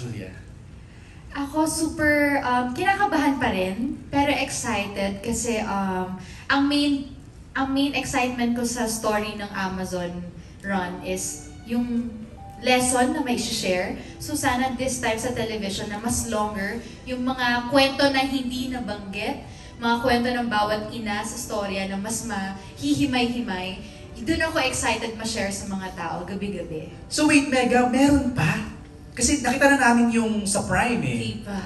Julia? Ako super kinakabahan pa rin, pero excited kasi ang main excitement ko sa story ng Amazon run is yung lesson na may share. So sana this time sa television na mas longer, yung mga kwento na hindi nabanggit, mga kwento ng bawat ina sa storya na mas mahihimay-himay. Doon ako excited ma-share sa mga tao gabi-gabi. So wait, Mega, meron pa? Kasi nakita na namin yung sa Prime eh. Hindi pa.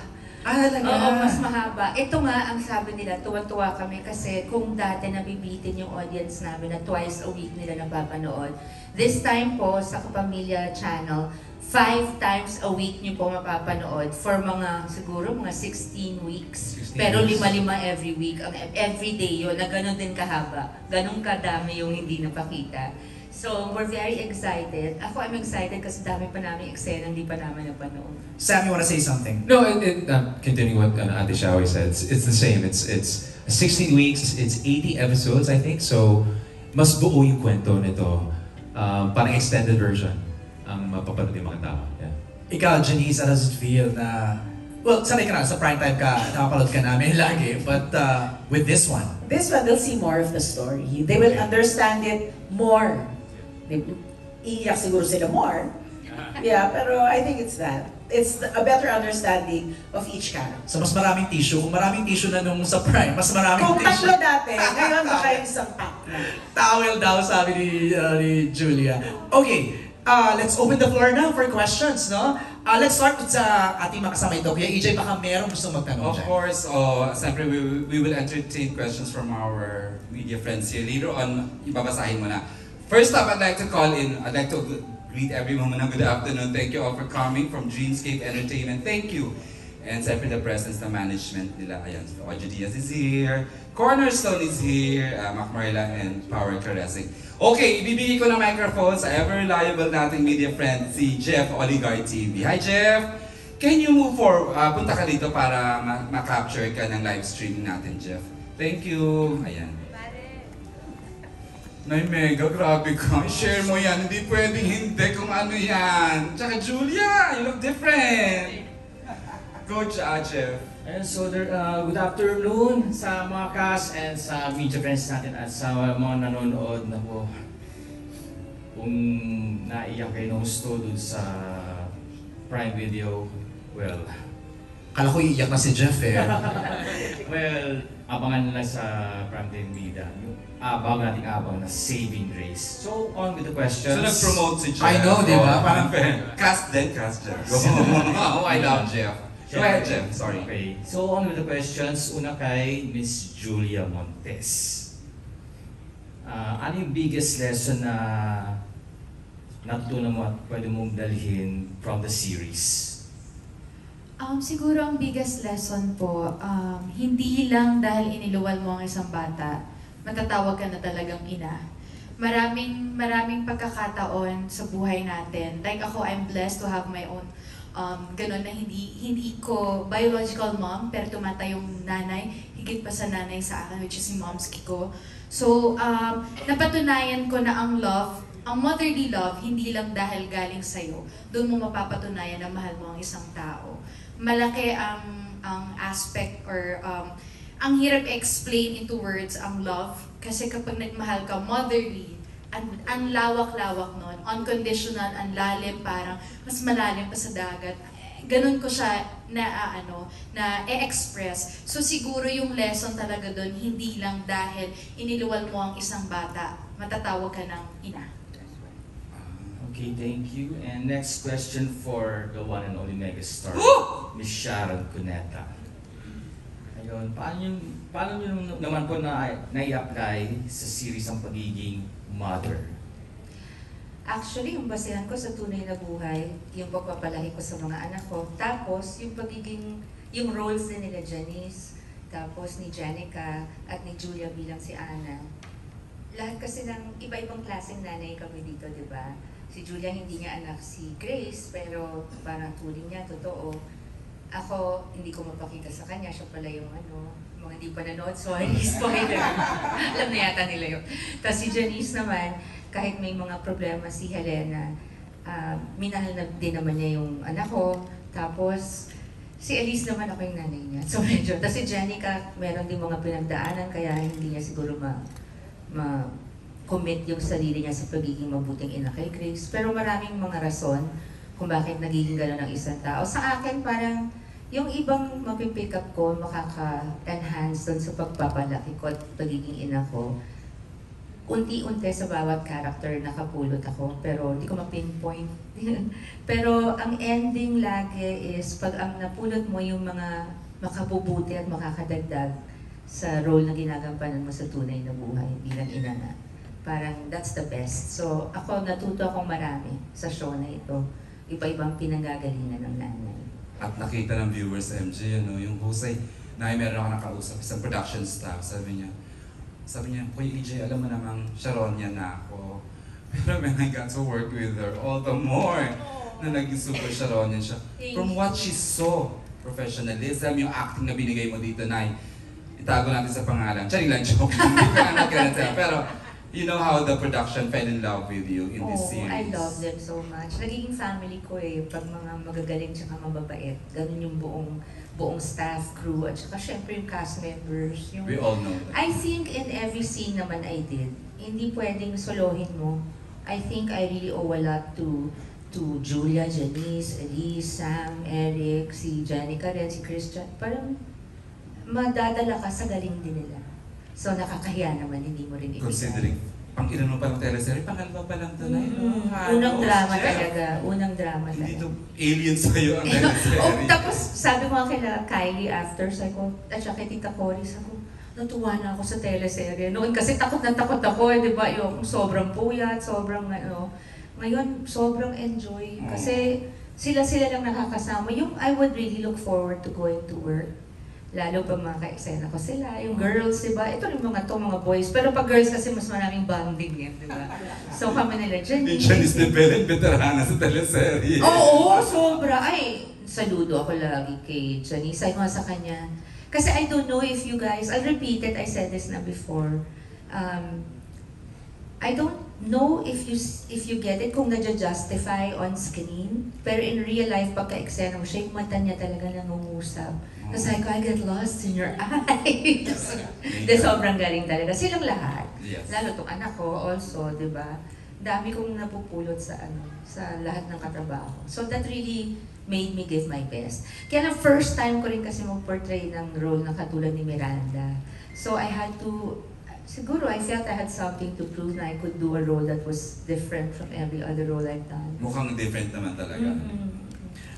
Talaga? Oo, mas mahaba. Ito nga ang sabi nila, tuwa-tuwa kami kasi kung dati nabibitin yung audience namin na twice a week nila napapanood, this time po sa Kapamilya Channel, 5 times a week niyo po mapapanood for mga siguro mga 16 weeks. 16 Pero weeks. 5-5 every week. Every day yun, na ganun din kahaba. Ganun kadami yung hindi napakita. So, we're very excited. Ako, I'm excited kasi dami pa namin eksena, hindi pa namin napanood. Sam, you wanna say something? No, continuing what Ate Shawi said, it's the same. It's 16 weeks, it's 80 episodes, I think. So, mas buo yung kwento nito. Parang extended version ang mapapanood yung mga tao. Yeah. Ikaw, Janice, how does it feel na... Well, sanay ka na, sa prime time ka, nakapanood ka namin lagi. But with this one? This one, they'll see more of the story. They will understand it more. Iiyak siguro sila more. Yeah, pero I think it's that. It's a better understanding of each character. So mas maraming tissue. Kung maraming tissue na nung sa prime, mas maraming Kung tissue. tatlo dati, ngayon baka yung isang pack na. Towel daw, sabi ni Julia. Okay, let's open the floor now for questions, no? Let's start with sa ating makasama ito. Kuya EJ, baka merong gusto magtanong Of dyan. course, siyempre we will entertain questions from our media friends here. Later on, ibabasahin mo na. First up, I'd like to greet everyone na good afternoon. Thank you all for coming from Dreamscape Entertainment. Thank you. And siyempre the presence ng management nila. Ayan, Ojo Diaz is here. Cornerstone is here. Mac Marila and Power Caressing. Okay, ibibigay ko ng microphone sa ever-reliable nating media friend, si Jeff Oligar TV. Hi Jeff! Can you move forward? Punta ka dito para ma-capture ka ng live streaming natin, Jeff. Thank you. Ayan. Nay Mega, grabe ka. Share mo yan. Hindi pwedeng hindi kung ano yan. Tsaka Julia, you look different. Go, Jeff. And so good afternoon sa mga cast and sa media friends natin at sa mga nanonood na po. Kung naiyak kayo ng gusto dun sa Prime Video, well... Kala ko iiyak na si Jeff eh. Well, abangan nila sa Prime Media. Bago nating abang na Saving Grace. So, on with the questions. So, nag-promote si Jeff. I know, di ba? Parang cast Jeff. Oh, I love Jeff. Go ahead, Jeff. Sorry. Okay. So, on with the questions. Una kay Miss Julia Montes. Ano yung biggest lesson na natutunan mo at pwede mong dalhin from the series? Siguro ang biggest lesson po, hindi lang dahil iniluwal mo ang isang bata, matatawag ka na talagang ina. Maraming pagkakataon sa buhay natin. Like ako, I'm blessed to have my own ganun na hindi ko biological mom, pero tumata yung nanay, higit pa sa nanay sa akin, which is si Momski ko. So, napatunayan ko na ang love, ang motherly love, hindi lang dahil galing sa'yo. Doon mo mapapatunayan na mahal mo ang isang tao. Malaki ang aspect or ang hirap explain into words ang love kasi kapag nagmahal ka motherly, ang lawak-lawak nun, unconditional, ang lalim, parang mas malalim pa sa dagat. Ganun ko siya na e-express. So siguro yung lesson talaga doon, hindi lang dahil iniluwal mo ang isang bata, matatawag ka ng ina. Okay, thank you. And next question for the one and only megastar, Miss Sharon Cuneta. Ayun, paano nyo naman po na-apply sa series ang pagiging mother? Actually, yung basehan ko sa tunay na buhay, yung pagpapalaki ko sa mga anak ko. Tapos, yung roles din nila Janice, tapos ni Janica, at ni Julia bilang si Ana. Lahat kasi ng iba-ibang klaseng nanay kami dito, di ba? Si Julia hindi niya anak si Grace, pero parang turing niya, totoo. Ako, hindi ko mapakita sa kanya, siya pala yung mga hindi pa nanood, sorry, spoiler. Alam na yata nila yun. Tapos si Janice naman, kahit may mga problema si Helena, minahal na din naman niya yung anak ko. Tapos, si Elise naman ako yung nanay niya. So medyo, tapos si Jenica, meron din mga pinagdaanan, kaya hindi niya siguro ma-commit yung sarili niya sa pagiging mabuting ina kay Grace. Pero maraming mga rason kung bakit nagiging gano'n ang isang tao. Sa akin, parang yung ibang mapipick up ko, makaka-enhance doon sa pagpapalaki ko at pagiging ina ko. Unti-unti sa bawat character nakapulot ako, pero hindi ko ma-pinpoint. Pero ang ending lagi is pag ang napulot mo yung mga makabubuti at makakadagdag sa role na ginagampanan mo sa tunay na buhay bilang ina na. Parang that's the best. So ako natuto akong marami sa show na ito. Iba-ibang pinanggagalingan ng nanay. At nakita ng viewers, MJ, yung husay, meron ako nakausap, isang production staff, sabi niya, Kuya EJ, alam mo namang Sharon yan na ako. Pero when I got to work with her, all the more na naging super Sharonian siya. From what she saw, professionalism, yung acting na binigay mo dito, Nay, itago natin sa pangalan. Charing lang, joke. Hindi ko not gonna tell. Pero, you know how the production fell in love with you in this series. I love them so much. Nagiging family ko pag mga magagaling tsaka mababait. Ganun yung buong staff, crew, at saka syempre yung cast members. We all know that. I think in every scene naman I did, hindi pwedeng solohin mo. I think I really owe a lot to Julia, Janice, Elise, Sam, Eric, si Jenica rin, si Christian. Parang madadala ka sa galing din nila. So nakakahiya naman, hindi mo rin ibigay. Considering, pang-ilan mo pa ng teleserye, pangalawa pa lang ito na yun. Unang drama talaga, unang drama Hindi talaga. to alien sa'yo ang teleserye. Tapos sabi ko nga kila Kylie after, sabi ko, at saka kay Tita Cory, sabi ko, natuwa na ako sa teleserye. Noon kasi takot na takot ako, di ba? Yung sobrang puyat, sobrang Ngayon, sobrang enjoy. Kasi sila lang nakakasama. Yung I would really look forward to going to work. Lalo pag mga ka-eksena ko sila, yung girls, di ba? Ito yung mga boys. Pero pag girls kasi mas maraming bonding yan, di ba? So kami nila, Janice. Janice de Belen, veterana sa teleserye. Oo, sobra. Ay, saludo ako lagi kay Janice. Ay, sa kanya. Kasi I don't know if you guys, I'll repeat it, I said this na before. I don't know if you get it kung nadja-justify on screen. Pero in real life, pagka-eksena mo siya, yung mata niya talaga nangungusap. Kasi I get lost in your eyes. De sobrang galing talaga. Silang lahat. Yes. Lalo tong anak ko also, di ba? Dami kong napupulot sa lahat ng katrabaho. So that really made me give my best. Kaya na first time ko rin kasi mag-portray ng role na katulad ni Miranda. So I had to, siguro I felt I had something to prove na I could do a role that was different from every other role I've done. Mukhang different naman talaga.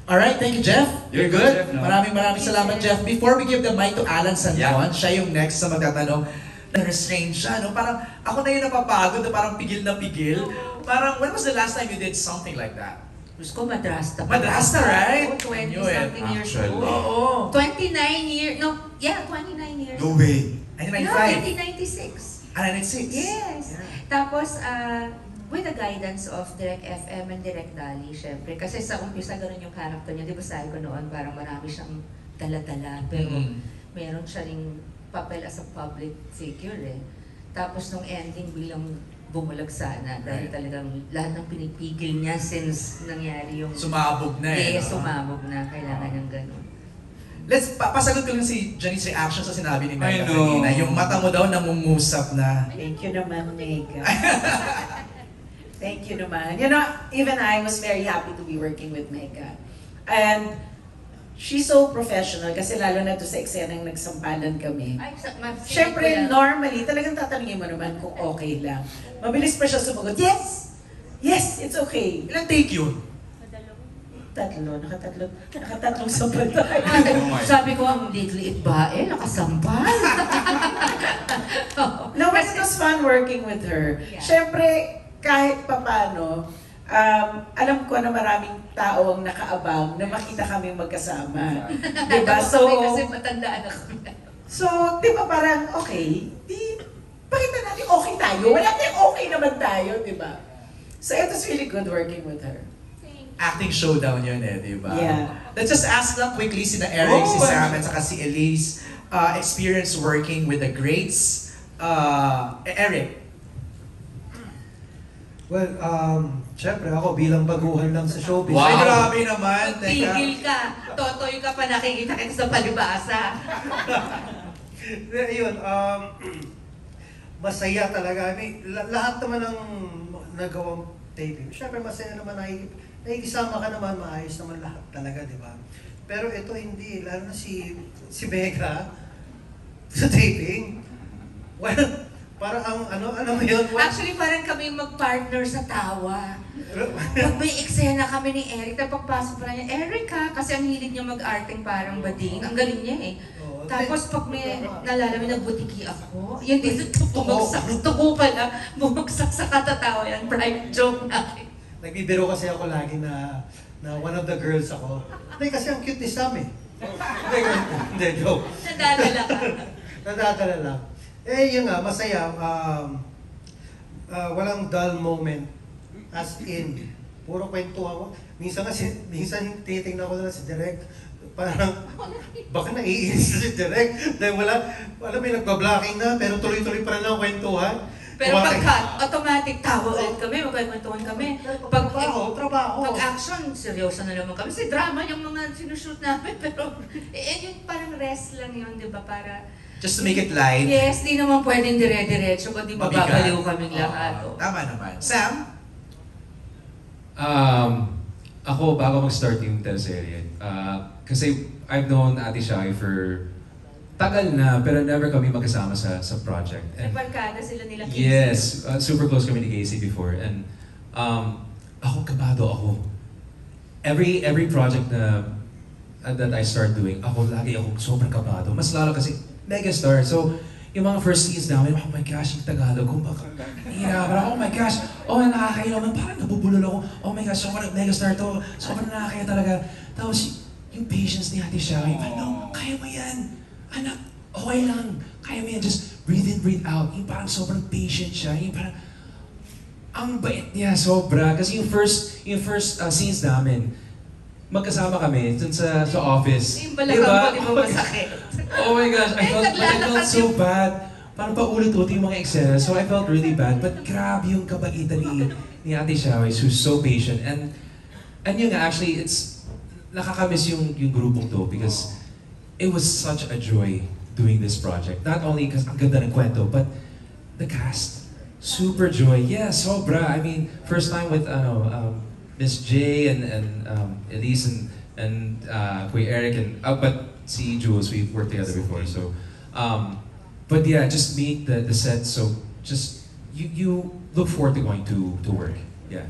Alright, thank you, Jeff. You're good? Jeff, no? Maraming salamat, Jeff. Before we give the mic to Alan Santon, siya yung next sa magtatanong, na-restrain siya, no? Parang ako na yung napapagod na parang pigil na pigil. Parang, when was the last time you did something like that? Gusto ko madrasta. Madrasta, right? 20-something years Actually. old. Oo. 29 years, 29 years. No way. Ay, Yeah, 1996. 1996. 1996? Yes. Yeah. Tapos, with the guidance of Direct FM and Direct Dali, syempre. Kasi sa umpisa, ganun yung character niya. Di ba sabi ko noon, parang marami siyang dala-dala. Pero meron siya ring papel as a public figure Tapos nung ending, bilang bumulag sana. Dahil talagang lahat ng pinipigil niya since nangyari yung... Sumabog na Yes, no? sumabog na. Kailangan ng ganun. Let's, pasagot ko lang si Janice's reaction sa sinabi ni I Mega know. kanina. Yung mata mo daw nangungusap na. Thank you naman, Mega. Thank you naman. You know, even I was very happy to be working with Mega. And she's so professional kasi lalo na to sa eksenang nagsampalan kami. Siyempre, normally, talagang tatanungin mo naman kung okay lang. Mabilis pa siya sumagot, yes! Yes, it's okay. Ilang take yun? Nakatatlong sampal tayo. Sabi ko, ang liit ba nakasampal. No, but it was fun working with her. Yeah. Siyempre, kahit papano, alam ko na maraming tao ang nakaabang na makita kami magkasama. Diba? Kasi matandaan ako. So, di ba parang, okay, pakita natin okay tayo. Wala tayong okay naman tayo, di ba? So, it was really good working with her. Acting showdown yun di ba? Yeah. Let's just ask lang quickly si Eric, si Oh, Sam, at saka si Elise, experience working with the greats. Eric. Well, syempre ako bilang baguhan lang sa showbiz. Ay, Wow. grabe naman. Teka. Tigil ka. Totoy ka pa, nakikita kita sa palibasa. Ayun, masaya talaga. I mean, lahat naman ng nagawang taping. Syempre masaya naman, nakikisama ka naman, maayos naman lahat talaga, di ba? Pero ito hindi, lalo na si Becca sa taping. Well, parang ano mo yun? Actually, parang kami mag-partner sa tawa. Pag may eksena kami ni Eric, na pagpasok pa niya, Erica, kasi ang hilig niya mag-arting parang bading. Ang galing niya eh. Oo. Tapos pag may nalalaman nagbutiki ako, yun dito bumagsak. Tuko pala, bumagsak sa katatawa yan. Private joke natin. Nagbibiro kasi ako lagi na one of the girls ako. Hindi, kasi ang cute ni Sam eh. Hindi, joke. Nadadala ka. Nadadala lang. Eh, yun nga, masaya. Walang dull moment. As in, puro kwentuhan ko. Minsan tinitingnan ko na si Direk. Parang, baka naiinis na si Direk. Dahil wala may nagpa-blocking na, pero tuloy-tuloy pa rin ang kwentuhan. Pero pag automatic tawa ulit kami, magkwentuhan kami. Trabaho. Pag action, seryoso na naman kami. Kasi drama yung mga sinushoot namin. Pero, yun parang rest lang yun, di ba? Para, Just to make it light. yes, di naman pwedeng dire-diretso, kundi Mabigat. mababaliw kaming lahat. oh. Tama naman. Sam? Ako, bago mag-start yung teleserye, kasi I've known Ate Shai for tagal na, pero never kami magkasama sa project. Nagbarkada sila nila. Yes, super close kami ni Casey before. And ako, kabado ako. Every project na that I start doing, lagi ako sobrang kabado. Mas lalo kasi megastar. So, yung mga first scenes namin, oh my gosh, yung Tagalog ko, baka nahihirapan ako, oh my gosh, nakakaya naman, parang nabubulol ako, oh my gosh, sobrang megastar to, sobrang nakakaya talaga. Tapos, yung patience ni Ate Shai, no, kaya mo yan, anak, okay lang, kaya mo yan, just breathe in, breathe out. Yung parang sobrang patient siya, yung parang, ang bait niya, sobra. Kasi yung first scenes namin, magkasama kami dun sa office. Yung balakang ko, di ba masakit? Oh my gosh, I felt naglalakad so bad. Parang paulit-ulit yung mga eksena. So I felt really bad. But grabe yung kabaitan ni Ate Shaway, who's so patient. And yun nga, actually, nakakamiss yung grupong to because it was such a joy doing this project. Not only because ang ganda ng kwento, but the cast. Super joy. Yeah, sobra. I mean, first time with Miss J and Elise and Kuya Eric and but si Jules, we've worked together before. So, but yeah, just meet the set. So just you look forward to going to work. Yeah.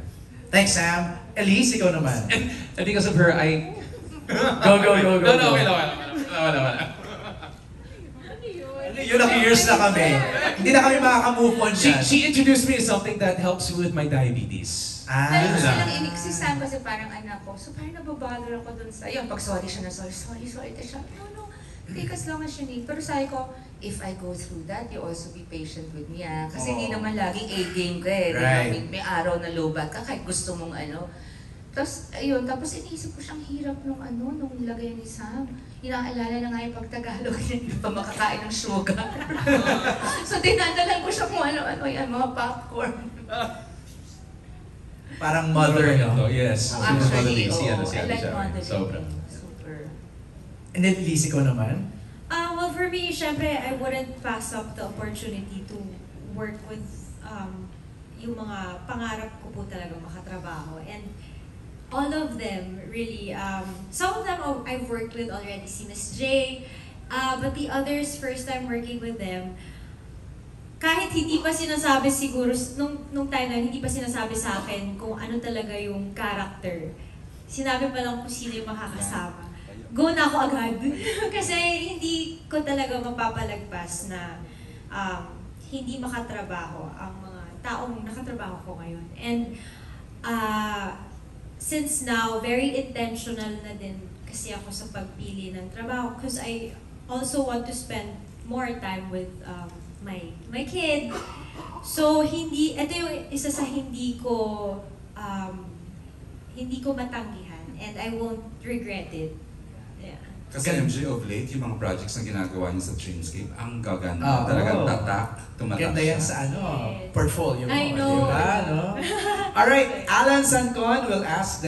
Thanks, Sam. Elise, ikaw naman. And because of her, I Go. No, wala. Yun, years na kami. Hindi na kami makaka-move on dyan. She introduced me to something that helps me with my diabetes. Dahil gusto Ah. lang si Sam kasi parang anak ko. So parang nababother ako dun sa, yun, pag sorry siya na sorry, siya. No, take as long as you need. Pero sabi ko, if I go through that, you also be patient with me ah. Kasi hindi naman laging A-game ka eh. Right. May araw na low bat ka kahit gusto mong Tapos, ayun, tapos iniisip ko siyang hirap nung lagay ni Sam. Inaalala na nga yung pag-Tagalog, hindi pa makakain ng sugar. So dinadalan ko siya kung ano-ano yan, mga popcorn. Parang mother, no? Yes. Actually, Si Ate I like Shaway. modeling. Sobra. Super. And then Elise, ikaw naman? Well, for me, syempre, I wouldn't pass up the opportunity to work with yung mga pangarap ko po talaga makatrabaho. And all of them, really, some of them I've worked with already, si Miss J, but the others, first time working with them, kahit hindi pa sinasabi siguro, nung time na hindi pa sinasabi sa akin kung ano talaga yung character, sinabi pa lang kung sino yung makakasama. Go na ako agad. Kasi hindi ko talaga mapapalagpas na hindi makatrabaho ang mga taong nakatrabaho ko ngayon. And since now, very intentional na din kasi ako sa pagpili ng trabaho because I also want to spend more time with my kid. So ito yung isa sa hindi ko matanggihan and I won't regret it. Yeah. Kasi MJ of late, yung mga projects na ginagawa niya sa Dreamscape, ang gaganda. Oo. Talagang tatak, tumatak Ganda yan siya. sa ano, Yes. portfolio mo. I know. Diba, no? Alright, Alan Sancon will ask